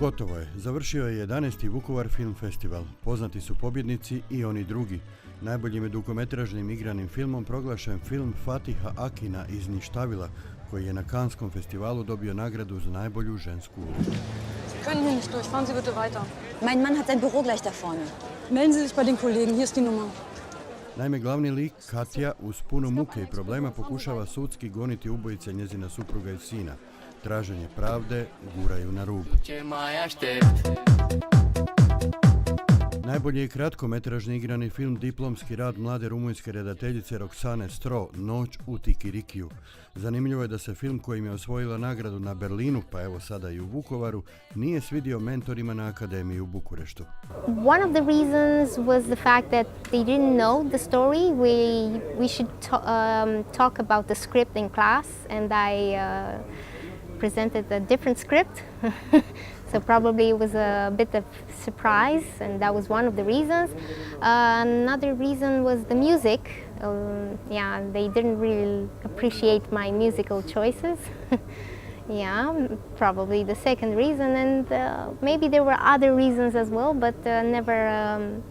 Gotovo je. Završio je 11. Vukovar Film Festival. Poznati su pobjednici i oni drugi. Najboljim je dugometražnim igranim filmom proglašen film Fatiha Akina iz Ništavila, koji je na Canneskom festivalu dobio nagradu za najbolju žensku ulogu. Sie können hier nicht durch, fahren Sie bitte weiter. Mein Mann hat sein Büro gleich da vorne. Melden Sie sich bei den Kollegen, hier ist die Nummer. Naime, glavni lik, Katja, uz puno muke i problema pokušava sudski goniti ubojice njezina supruga i sina. Traženje pravde guraju na rub. Najbolji je kratkometražni igrani film diplomski rad mlade rumunjske redateljice Roxane Stro, Noć u Tikirikiju. Zanimljivo je da se film kojim je osvojila nagradu na Berlinu, pa evo sada i u Vukovaru, nije svidio mentorima na Akademiji u Bukureštu. One of the reasons was the fact that they didn't know the story. We should talk about the script in class, and I presented a different script. So probably it was a bit of surprise, and that was one of the reasons. Another reason was the music. They didn't really appreciate my musical choices. Probably the second reason, and maybe there were other reasons as well, but never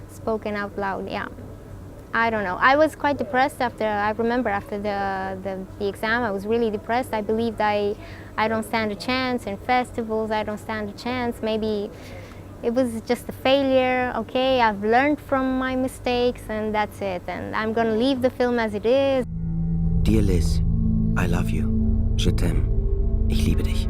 spoken out loud. I don't know. I was quite depressed I remember after the exam, I was really depressed. I believed I don't stand a chance in festivals, I don't stand a chance. Maybe it was just a failure. Okay, I've learned from my mistakes and that's it. And I'm gonna leave the film as it is. Dear Liz, I love you. Je t'aime. Ich liebe dich.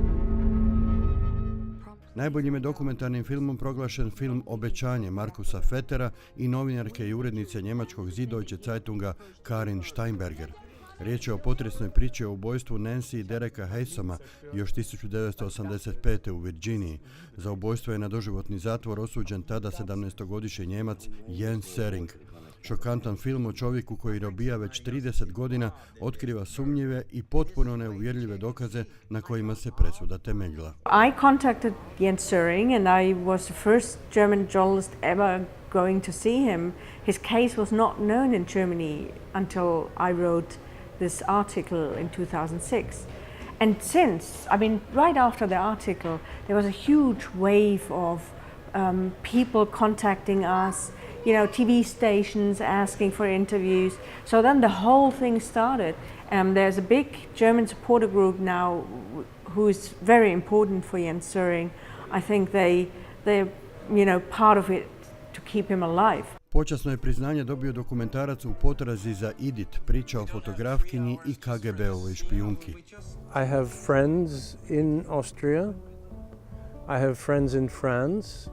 Najboljim je dokumentarnim filmom proglašen film Obećanje Markusa Vettera i novinarke i urednice njemačkog Süddeutsche Zeitunga Karin Steinberger. Riječ je o potresnoj priči o ubojstvu Nancy i Dereka Haysoma još 1985. u Virginiji. Za ubojstvo je na doživotni zatvor osuđen tada 17-godišnji Njemac Jens Sering. Šokantan film o čovjeku koji robija već 30 godina otkriva sumnjive i potpuno neuvjerljive dokaze na kojima se presuda temeljila. I contacted Jens Söring and I was the first German journalist ever going to see him. His case was not known in Germany until I wrote this article in 2006. And since, right after the article, there was a huge wave of people contacting us, TV stations asking for interviews. So then the whole thing started. There's a big German supporter group now who is very important for Jens Söring. I think they're part of it to keep him alive. Počasno je priznanje dobio dokumentarac u potrazi za Idit, priča o fotografkinji i KGB-ovoj špijunki. I have friends in Austria. I have friends in France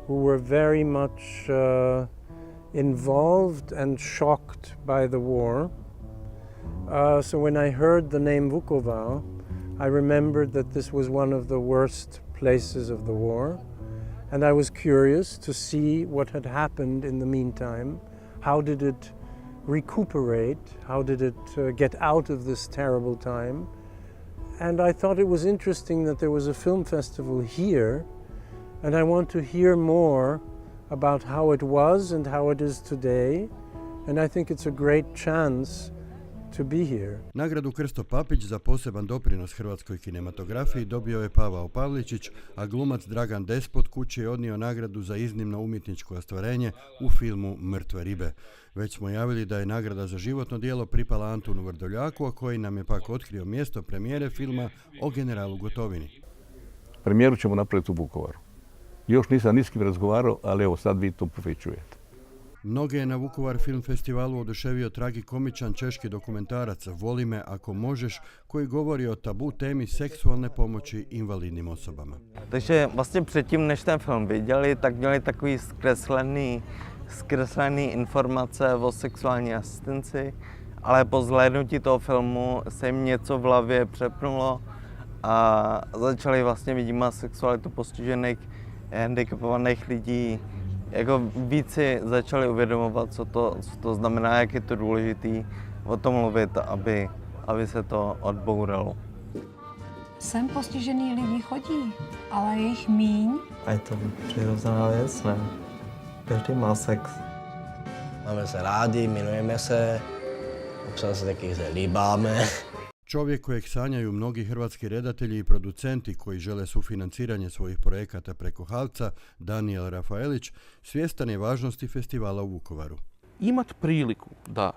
who were very much involved and shocked by the war. So when I heard the name Vukovar, I remembered that this was one of the worst places of the war. And I was curious to see what had happened in the meantime. How did it recuperate? How did it get out of this terrible time? And I thought it was interesting that there was a film festival here, and I want to hear more about how it was and how it is today. And I think it's a great chance to be here. Nagradu Krsto Papić za poseban doprinos hrvatskoj kinematografiji dobio je Pavao Pavličić, a glumac Dragan Despot kući je odnio nagradu za iznimno umjetničko ostvarenje u filmu Mrtve ribe. Već smo javili da je nagrada za životno djelo pripala Antunu Vrdoljaku, a koji nam je pak otkrio mjesto premijere filma o generalu Gotovini. Premijeru ćemo napraviti u Vukovaru. Još nisam ni s kim razgovarao, ali evo sad vi to potvrđujete. Mnoge je na Vukovar Film Festivalu oduševio tragikomičan češki dokumentarac Voli me ako možeš, koji govori o tabu temi seksualne pomoći invalidnim osobama. Takže vlastně předtím, než ten film viděli, tak měli takový zkreslený informace o sexuální asistenci, ale po zhlédnutí toho filmu se jim něco v hlavě přepnulo a začali vlastně vnímat sexualitu postižených, handicapovaných lidí. Jako víc si začali uvědomovat, co to znamená, jak je to důležité o tom mluvit, aby se to odbouralo. Sem postižený lidi chodí, ale je jich míň. A je to přirozená věc, ne? Každý má sex. Máme se rádi, milujeme se, občas se taky líbáme. Čovjek kojeg sanjaju mnogi hrvatski redatelji i producenti koji žele sufinanciranje svojih projekata preko HAVC-a, Danijel Rafaelić, svjestan je važnosti festivala u Vukovaru. Imat priliku da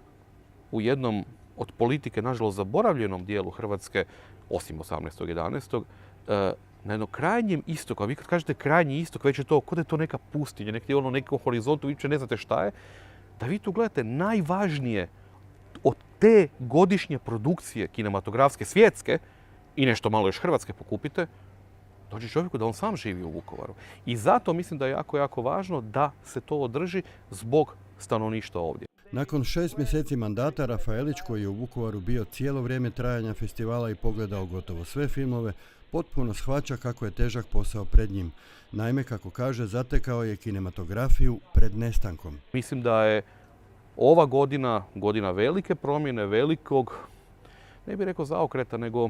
u jednom od politike, nažalost, zaboravljenom dijelu Hrvatske, osim 18.11., na jednom krajnjem istoku, a vi kad kažete krajnji istok, već je to, kod je to neka pustinja, nekom horizontu, vi uopće ne znate šta je, da vi tu gledate najvažnije od te godišnje produkcije kinematografske, svjetske i nešto malo još hrvatske pokupite, dođe čovjeku da on sam živi u Vukovaru. I zato mislim da je jako, jako važno da se to održi zbog stanovništva ovdje. Nakon 6 mjeseci mandata, Rafaelić, koji je u Vukovaru bio cijelo vrijeme trajanja festivala i pogledao gotovo sve filmove, potpuno shvaća kako je težak posao pred njim. Naime, kako kaže, zatekao je kinematografiju pred nestankom. Mislim da je ova godina velike promjene, velikog, ne bih rekao zaokreta, nego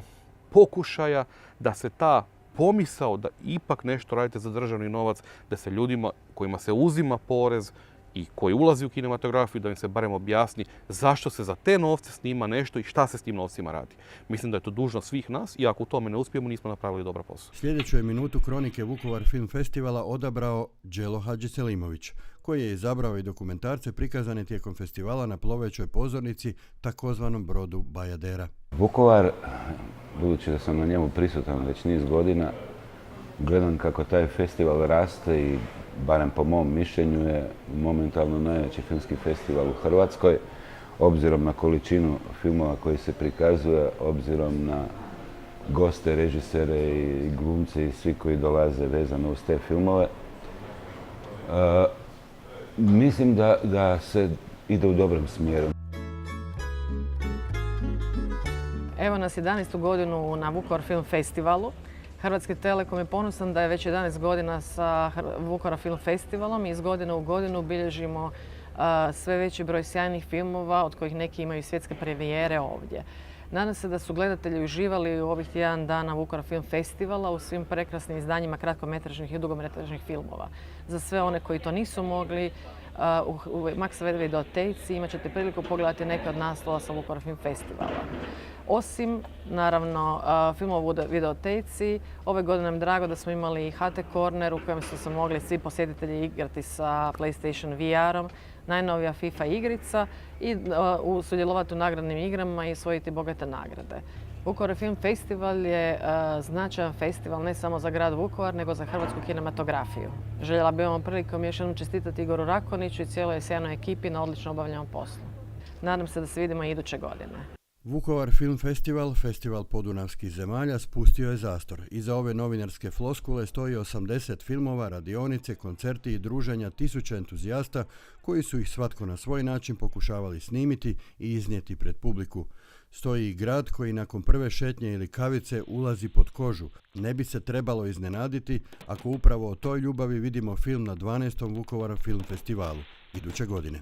pokušaja da se ta pomisao da ipak nešto radite za državni novac, da se ljudima kojima se uzima porez i koji ulazi u kinematografiju, da im se barem objasni zašto se za te novce snima nešto i šta se s tim novcima radi. Mislim da je to dužnost svih nas i ako u tome ne uspijemo, nismo napravili dobar posao. Sljedeću je minutu kronike Vukovar Film Festivala odabrao Đelo Hadžiselimović, koji je izabrao i dokumentarce prikazane tijekom festivala na plovećoj pozornici, takozvanom brodu Bajadera. Vukovar, budući da sam na njemu prisutan već niz godina, gledam kako taj festival raste i barem po mom mišljenju je momentalno najveći filmski festival u Hrvatskoj, obzirom na količinu filmova koji se prikazuje, obzirom na goste, režisere i glumce i svi koji dolaze vezano uz te filmove. Mislim da se ide u dobrom smjeru. Evo nas 11. godinu na Vukovar Film Festivalu. Hrvatski Telekom je ponosan da je već 11 godina sa Vukovar Film Festivalom i iz godine u godinu bilježimo sve veći broj sjajnih filmova, od kojih neki imaju svjetske premijere ovdje. Nadam se da su gledatelji uživali u ovih tjedan dana Vukovar Film Festivala u svim prekrasnim izdanjima kratkometražnih i dugometražnih filmova. Za sve one koji to nisu mogli, u Max videoteci imat ćete priliku pogledati neke od naslova sa Vukovar Film Festivala. Osim, naravno, filmova u videoteci, ove godine nam je drago da smo imali i HT Corner u kojem su se mogli svi posjetitelji igrati sa PlayStation VR-om, najnovija FIFA igrica i sudjelovati u nagradnim igrama i osvojiti bogate nagrade. Vukovar Film Festival je značajan festival ne samo za grad Vukovar, nego za hrvatsku kinematografiju. Željela bih ovom prilikom još jednom čestitati Igoru Rakoniću i cijeloj sjajnoj ekipi na odlično obavljenom poslu. Nadam se da se vidimo i iduće godine. Vukovar Film Festival, festival podunavskih zemalja, spustio je zastor. Iza ove novinarske floskule stoji 80 filmova, radionice, koncerti i druženja tisuća entuzijasta koji su ih svatko na svoj način pokušavali snimiti i iznijeti pred publiku. Stoji i grad koji nakon prve šetnje ili kavice ulazi pod kožu. Ne bi se trebalo iznenaditi ako upravo o toj ljubavi vidimo film na 12. Vukovar Film Festivalu iduće godine.